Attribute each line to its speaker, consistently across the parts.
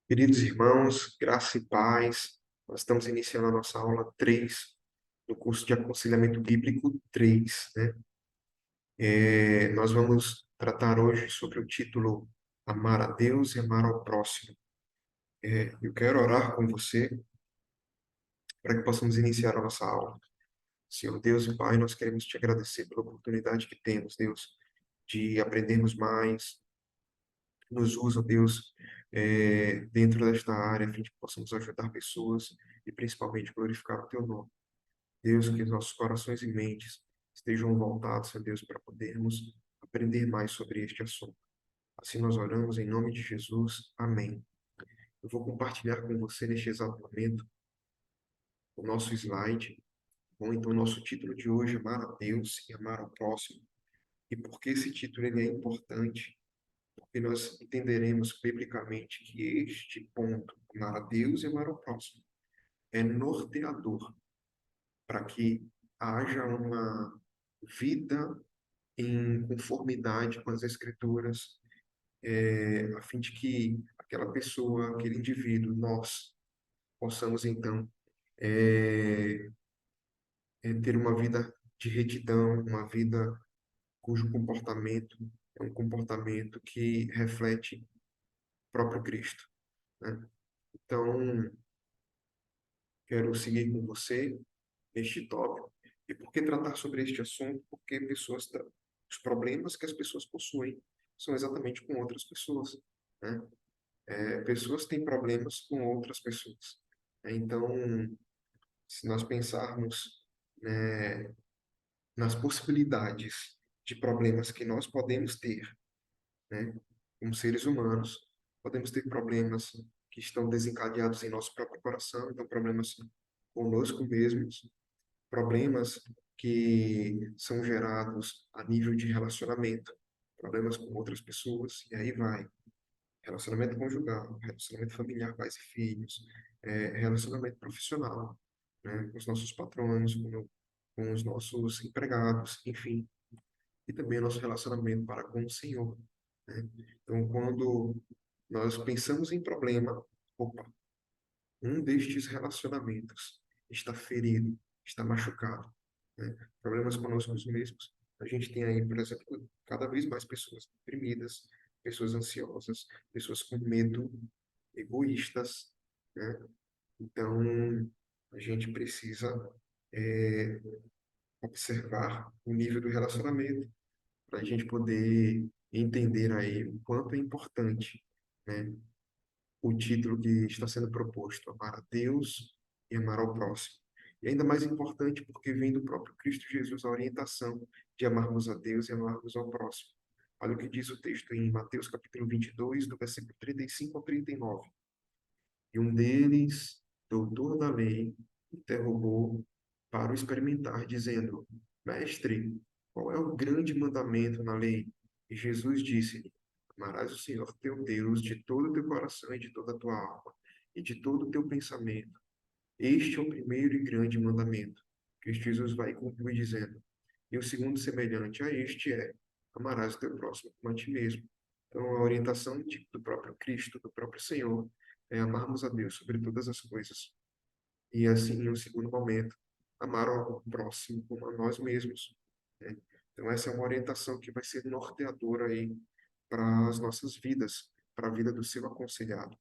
Speaker 1: Queridos irmãos, graça e paz, nós estamos iniciando a nossa aula 3 do curso de Aconselhamento Bíblico 3, né? Nós vamos tratar hoje sobre o título Amar a Deus e Amar ao Próximo. Eu quero orar com você para que possamos iniciar a nossa aula. Senhor Deus e Pai, nós queremos te agradecer pela oportunidade que temos, Deus, de aprendermos mais. Nos usa, Deus, dentro desta área, a fim de que possamos ajudar pessoas e principalmente glorificar o teu nome. Deus, que nossos corações e mentes estejam voltados, Senhor Deus, para podermos aprender mais sobre este assunto. Assim nós oramos em nome de Jesus. Amém. Eu vou compartilhar com você neste exato momento o nosso slide. Bom, então, o nosso título de hoje é Amar a Deus e Amar ao Próximo. E por que esse título ele é importante? Porque nós entenderemos biblicamente que este ponto, amar a Deus e amar ao próximo, é norteador para que haja uma vida em conformidade com as Escrituras, a fim de que aquela pessoa, aquele indivíduo, nós possamos então é, ter uma vida de retidão, uma vida cujo comportamento é um comportamento que reflete o próprio Cristo, né? Então, quero seguir com você neste tópico. E por que tratar sobre este assunto? Porque os problemas que as pessoas possuem são exatamente com outras pessoas, né? Pessoas têm problemas com outras pessoas. Então, se nós pensarmos, né, nas possibilidades de problemas que nós podemos ter, né, como seres humanos, podemos ter problemas que estão desencadeados em nosso próprio coração, então problemas conosco mesmos, problemas que são gerados a nível de relacionamento, problemas com outras pessoas, e aí vai. Relacionamento conjugal, relacionamento familiar, pais e filhos, relacionamento profissional, né, com os nossos patrões, com os nossos empregados, enfim, e também nosso relacionamento para com o Senhor, né? Então, quando nós pensamos em problema, opa, um destes relacionamentos está ferido, está machucado, né? Problemas conosco mesmos. A gente tem aí, por exemplo, cada vez mais pessoas deprimidas, pessoas ansiosas, pessoas com medo, egoístas, né? Então, a gente precisa é, observar o nível do relacionamento para a gente poder entender aí o quanto é importante, né, o título que está sendo proposto, amar a Deus e amar ao próximo. E ainda mais importante porque vem do próprio Cristo Jesus a orientação de amarmos a Deus e amarmos ao próximo. Olha o que diz o texto em Mateus capítulo 22, do versículo 35 ao 39. E um deles, doutor da lei, interrogou para o experimentar, dizendo: Mestre, qual é o grande mandamento na lei? E Jesus disse-lhe: Amarás o Senhor teu Deus de todo o teu coração e de toda a tua alma e de todo o teu pensamento. Este é o primeiro e grande mandamento. Que Jesus vai concluir dizendo: E o segundo semelhante a este é: Amarás o teu próximo como a ti mesmo. Então, a orientação do próprio Cristo, do próprio Senhor, é amarmos a Deus sobre todas as coisas. E assim, em um segundo momento, amar ao próximo como a nós mesmos, né? Então, essa é uma orientação que vai ser norteadora aí para as nossas vidas, para a vida do seu aconselhado.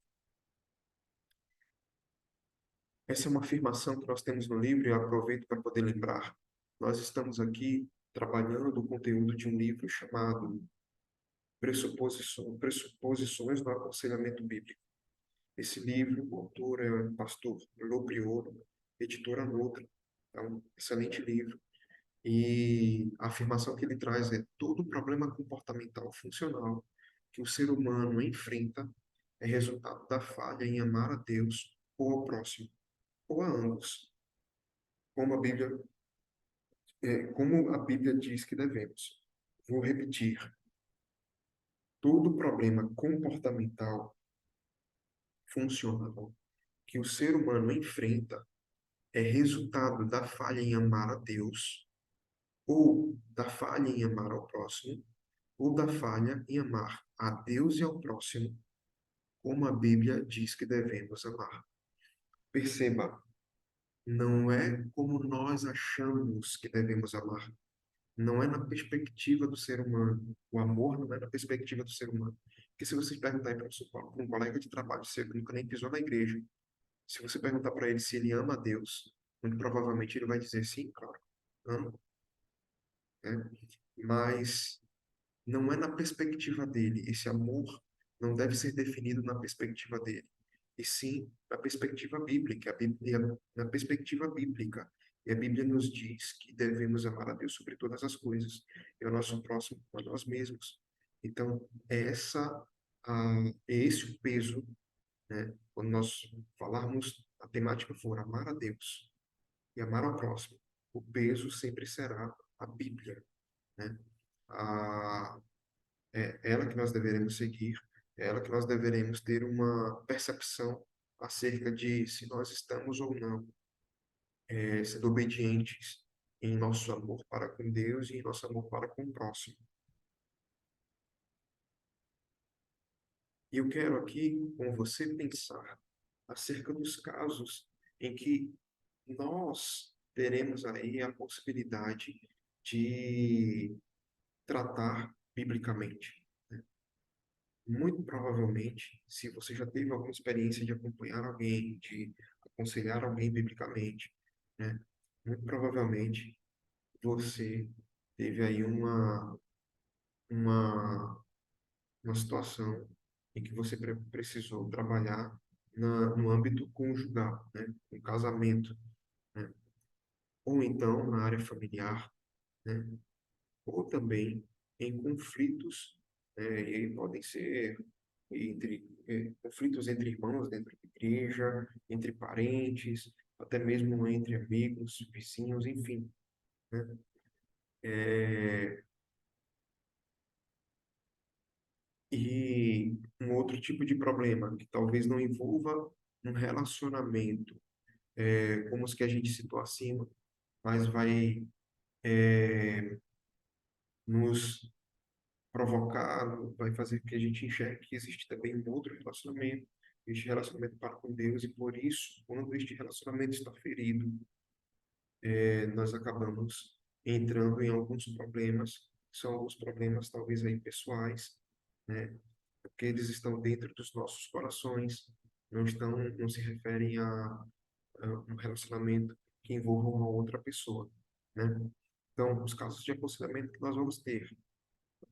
Speaker 1: Essa é uma afirmação que nós temos no livro e eu aproveito para poder lembrar. Nós estamos aqui trabalhando o conteúdo de um livro chamado Pressuposições do Aconselhamento Bíblico. Esse livro, o autor é o pastor Lopriolo, editora Nutra. É um excelente livro. E a afirmação que ele traz é: todo problema comportamental funcional que o ser humano enfrenta é resultado da falha em amar a Deus ou ao próximo, ou a ambos, como a Bíblia, como a Bíblia diz que devemos. Vou repetir: todo problema comportamental funcional que o ser humano enfrenta é resultado da falha em amar a Deus, ou da falha em amar ao próximo, ou da falha em amar a Deus e ao próximo, como a Bíblia diz que devemos amar. Perceba, não é como nós achamos que devemos amar. Não é na perspectiva do ser humano. O amor não é na perspectiva do ser humano. Porque se você perguntar para um colega de trabalho seu que nunca nem pisou na igreja, se você perguntar para ele se ele ama a Deus, muito provavelmente ele vai dizer sim, claro, amo, né? Mas não é na perspectiva dele. Esse amor não deve ser definido na perspectiva dele, e sim na perspectiva bíblica, a Bíblia, na perspectiva bíblica. E a Bíblia nos diz que devemos amar a Deus sobre todas as coisas, e ao nosso próximo como a nós mesmos. Então, é esse o peso, né? Quando nós falarmos, a temática for amar a Deus e amar ao próximo, o peso sempre será a Bíblia, né? A, É ela que nós deveremos seguir, é ela que nós deveremos ter uma percepção acerca de se nós estamos ou não sendo obedientes em nosso amor para com Deus e em nosso amor para com o próximo. E eu quero aqui com você pensar acerca dos casos em que nós teremos aí a possibilidade de tratar biblicamente. Muito provavelmente, se você já teve alguma experiência de acompanhar alguém, de aconselhar alguém biblicamente, né? Muito provavelmente você teve aí uma, uma situação em que você precisou trabalhar no âmbito conjugal, né? No casamento, né? Ou então na área familiar, né? Ou também em conflitos, e aí podem ser conflitos entre irmãos dentro da igreja, entre parentes, até mesmo entre amigos, vizinhos, enfim, né? É, e um outro tipo de problema que talvez não envolva um relacionamento, como os que a gente citou acima, mas vai nos provocar, vai fazer com que a gente enxergue que existe também um outro relacionamento, este relacionamento para com Deus, e por isso, quando este relacionamento está ferido, nós acabamos entrando em alguns problemas, que são alguns problemas talvez aí pessoais, né? Porque eles estão dentro dos nossos corações, não se referem a um relacionamento que envolva uma outra pessoa, né? Então, os casos de aconselhamento que nós vamos ter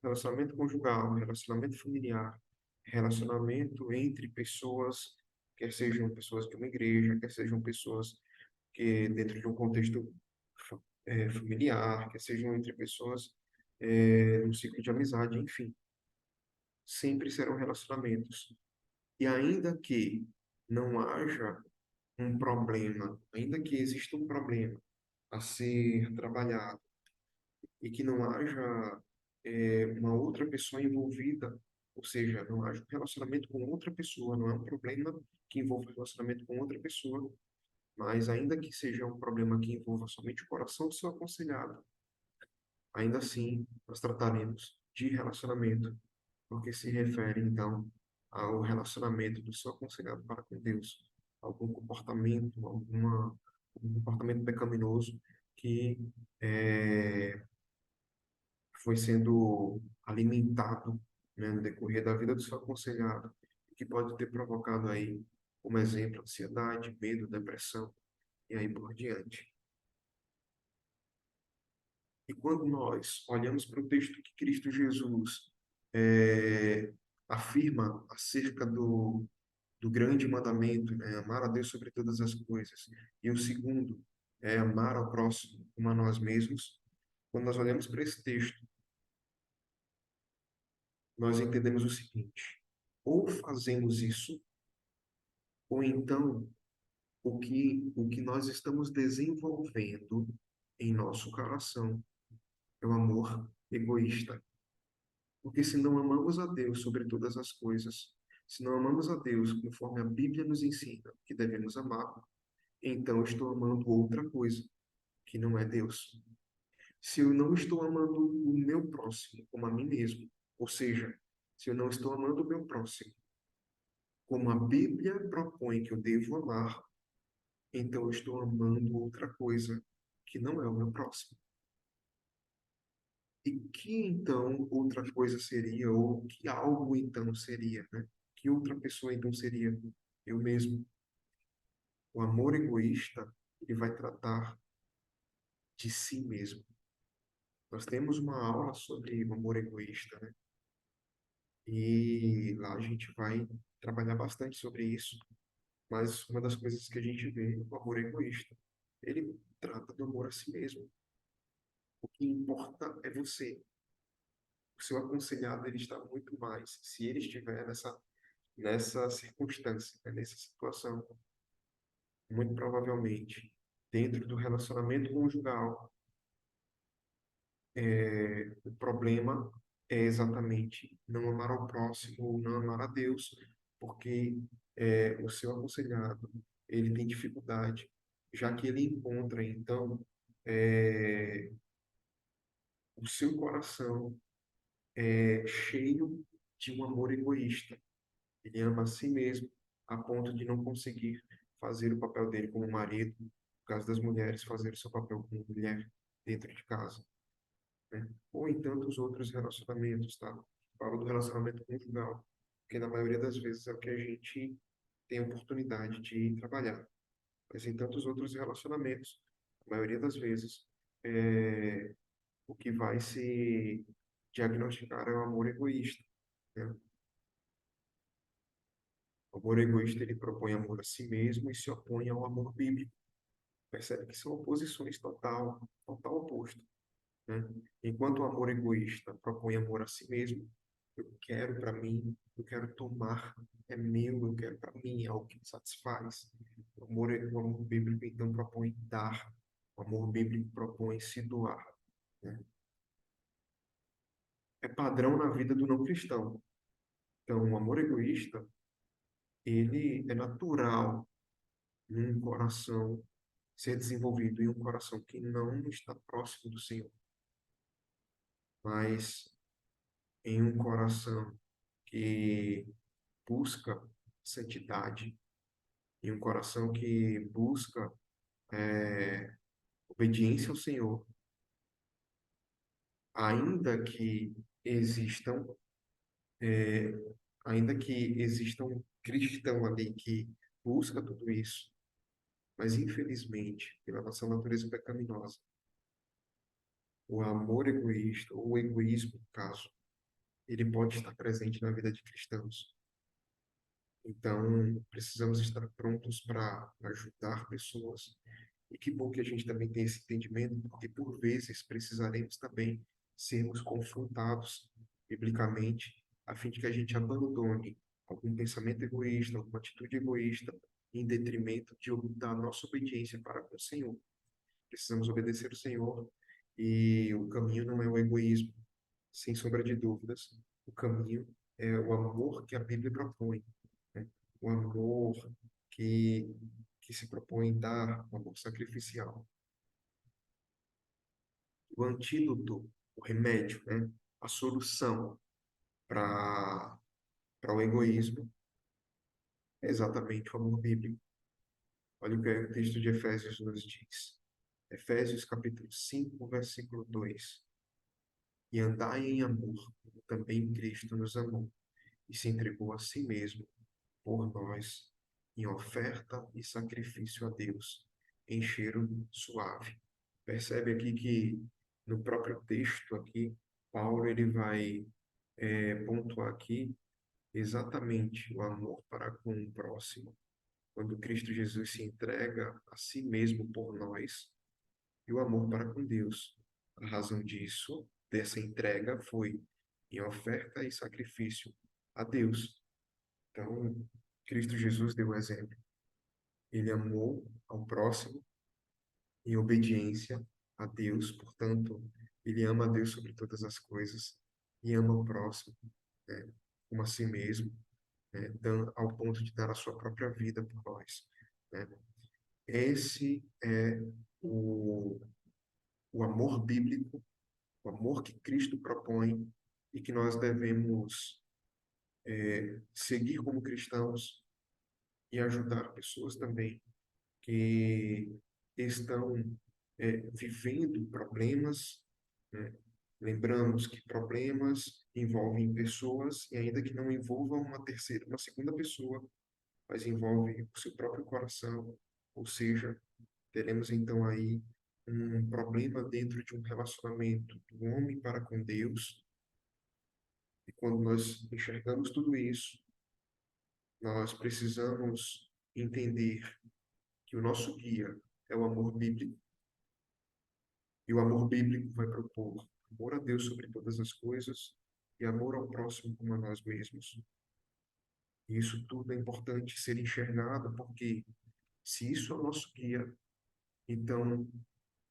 Speaker 1: relacionamento conjugal, relacionamento familiar, relacionamento entre pessoas, quer sejam pessoas de uma igreja, quer sejam pessoas que dentro de um contexto familiar, quer sejam entre pessoas no ciclo de amizade, enfim, sempre serão relacionamentos. E ainda que não haja um problema, ainda que exista um problema a ser trabalhado, e que não haja uma outra pessoa envolvida, ou seja, não haja um relacionamento com outra pessoa, não é um problema que envolva um relacionamento com outra pessoa, mas ainda que seja um problema que envolva somente o coração do seu aconselhado, ainda assim nós trataremos de relacionamento, porque se refere então ao relacionamento do seu aconselhado para com Deus, algum comportamento pecaminoso que é, foi sendo alimentado, né, no decorrer da vida do seu aconselhado, e que pode ter provocado aí, como exemplo, ansiedade, medo, depressão e aí por diante. E quando nós olhamos para o texto que Cristo Jesus é, afirma acerca do grande mandamento, né, amar a Deus sobre todas as coisas, e o segundo é amar ao próximo como a nós mesmos, quando nós olhamos para esse texto, nós entendemos o seguinte: ou fazemos isso, ou então o que nós estamos desenvolvendo em nosso coração é o amor egoísta. Porque se não amamos a Deus sobre todas as coisas, se não amamos a Deus conforme a Bíblia nos ensina que devemos amar, então estou amando outra coisa, que não é Deus. Se eu não estou amando o meu próximo como a mim mesmo, ou seja, se eu não estou amando o meu próximo como a Bíblia propõe que eu devo amar, então eu estou amando outra coisa que não é o meu próximo. E que então outra coisa seria, ou que algo então seria, né? Que outra pessoa então seria? Eu mesmo. O amor egoísta, ele vai tratar de si mesmo. Nós temos uma aula sobre o amor egoísta, né? E lá a gente vai trabalhar bastante sobre isso. Mas uma das coisas que a gente vê, o amor egoísta, ele trata do amor a si mesmo. O que importa é você. O seu aconselhado, ele está muito mais, se ele estiver nessa circunstância, né, nessa situação, muito provavelmente, dentro do relacionamento conjugal, o problema é exatamente não amar ao próximo ou não amar a Deus, porque o seu aconselhado, ele tem dificuldade, já que ele encontra, então, é, o seu coração é cheio de um amor egoísta. Ele ama a si mesmo a ponto de não conseguir fazer o papel dele como marido, no caso das mulheres, fazer o seu papel como mulher dentro de casa, né? Ou em tantos outros relacionamentos, tá? Falo do relacionamento conjugal, porque na maioria das vezes é o que a gente tem oportunidade de trabalhar. Mas em tantos outros relacionamentos, a maioria das vezes, o que vai se diagnosticar é o amor egoísta, né? O amor egoísta, ele propõe amor a si mesmo e se opõe ao amor bíblico. Percebe que são oposições total oposto, né? Enquanto o amor egoísta propõe amor a si mesmo, eu quero para mim, eu quero tomar, é meu, eu quero para mim, é algo que me satisfaz. O amor bíblico então propõe dar, o amor bíblico propõe se doar, né? É padrão na vida do não cristão. Então, o amor egoísta, ele é natural num coração ser desenvolvido em um coração que não está próximo do Senhor, mas em um coração que busca santidade, em um coração que busca obediência ao Senhor, ainda que existam, é, ainda que exista um cristão ali que busca tudo isso, mas infelizmente, pela nossa natureza pecaminosa, o amor egoísta, ou o egoísmo, no caso, ele pode estar presente na vida de cristãos. Então, precisamos estar prontos para ajudar pessoas. E que bom que a gente também tem esse entendimento, porque por vezes precisaremos também sermos confrontados biblicamente, a fim de que a gente abandone algum pensamento egoísta, alguma atitude egoísta, em detrimento da nossa obediência para com o Senhor. Precisamos obedecer o Senhor e o caminho não é o egoísmo, sem sombra de dúvidas. O caminho é o amor que a Bíblia propõe, né? O amor que, que se propõe dar, o amor sacrificial. O antídoto, o remédio, né? A solução para o egoísmo é exatamente o amor bíblico. Olha o que o texto de Efésios nos diz. Efésios capítulo 5, versículo 2. E andai em amor, como também Cristo nos amou e se entregou a si mesmo por nós em oferta e sacrifício a Deus, em cheiro suave. Percebe aqui que no próprio texto aqui, Paulo ele vai pontuar aqui exatamente o amor para com o próximo, quando Cristo Jesus se entrega a si mesmo por nós, e o amor para com Deus. A razão disso, dessa entrega, foi em oferta e sacrifício a Deus. Então, Cristo Jesus deu o exemplo. Ele amou ao próximo em obediência a Deus, portanto, ele ama a Deus sobre todas as coisas e ama o próximo, né, como a si mesmo, né, ao ponto de dar a sua própria vida por nós, né? Esse é o, o amor bíblico, o amor que Cristo propõe e que nós devemos seguir como cristãos e ajudar pessoas também que estão vivendo problemas, né? Lembramos que problemas envolvem pessoas e ainda que não envolvam uma terceira, uma segunda pessoa, mas envolve o seu próprio coração, ou seja, teremos então aí um problema dentro de um relacionamento do homem para com Deus, e quando nós enxergamos tudo isso, nós precisamos entender que o nosso guia é o amor bíblico, e o amor bíblico vai propor amor a Deus sobre todas as coisas e amor ao próximo como a nós mesmos. E isso tudo é importante ser enxergado, porque se isso é o nosso guia, então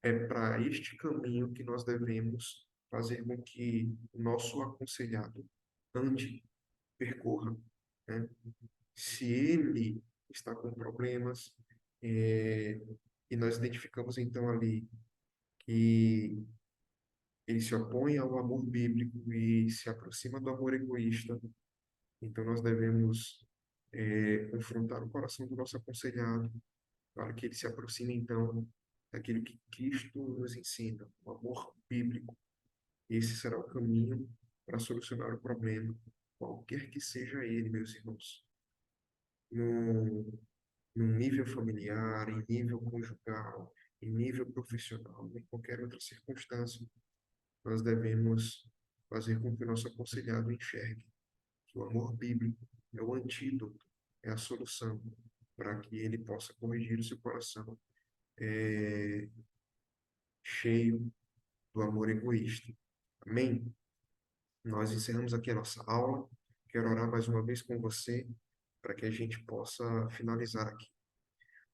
Speaker 1: é para este caminho que nós devemos fazer com que o nosso aconselhado ande, percorra, né? Se ele está com problemas, é, e nós identificamos então ali que ele se opõe ao amor bíblico e se aproxima do amor egoísta, então nós devemos confrontar o coração do nosso aconselhado para que ele se aproxime então daquilo que Cristo nos ensina, o amor bíblico. Esse será o caminho para solucionar o problema, qualquer que seja ele, meus irmãos. No, no nível familiar, em nível conjugal, em nível profissional, em qualquer outra circunstância, nós devemos fazer com que o nosso aconselhado enxergue que o amor bíblico é o antídoto, é a solução para que ele possa corrigir o seu coração cheio do amor egoísta. Amém? Nós encerramos aqui a nossa aula. Quero orar mais uma vez com você para que a gente possa finalizar aqui.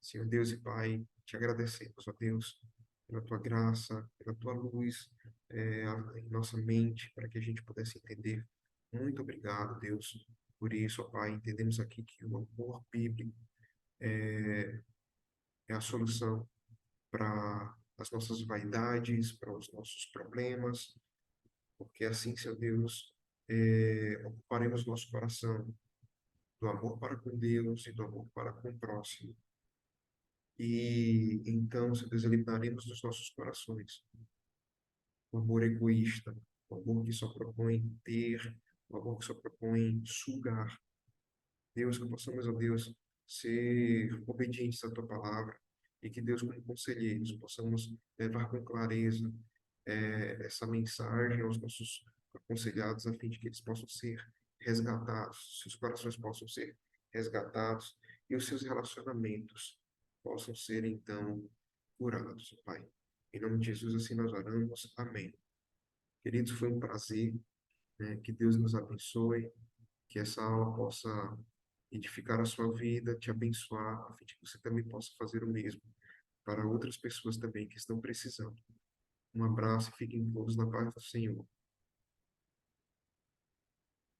Speaker 1: Senhor Deus e Pai, te agradecemos, ó Deus, pela tua graça, pela tua luz em nossa mente, para que a gente pudesse entender. Muito obrigado, Deus, por isso, ó Pai. Entendemos aqui que o amor bíblico é a solução para as nossas vaidades, para os nossos problemas, porque assim, Senhor Deus, ocuparemos nosso coração do amor para com Deus e do amor para com o próximo. E então, Senhor Deus, eliminaremos dos nossos corações o amor egoísta, o amor que só propõe ter, o amor que só propõe sugar. Deus, que possamos, ó Deus, ser obedientes à tua palavra e que Deus, como conselheiros, possamos levar com clareza essa mensagem aos nossos aconselhados, a fim de que eles possam ser resgatados, seus corações possam ser resgatados e os seus relacionamentos possam ser, então, curados, Pai. Em nome de Jesus, assim nós oramos. Amém. Queridos, foi um prazer, né? Que Deus nos abençoe, que essa aula possa edificar a sua vida, te abençoar, a fim de que você também possa fazer o mesmo para outras pessoas também que estão precisando. Um abraço e fiquem todos na paz do Senhor.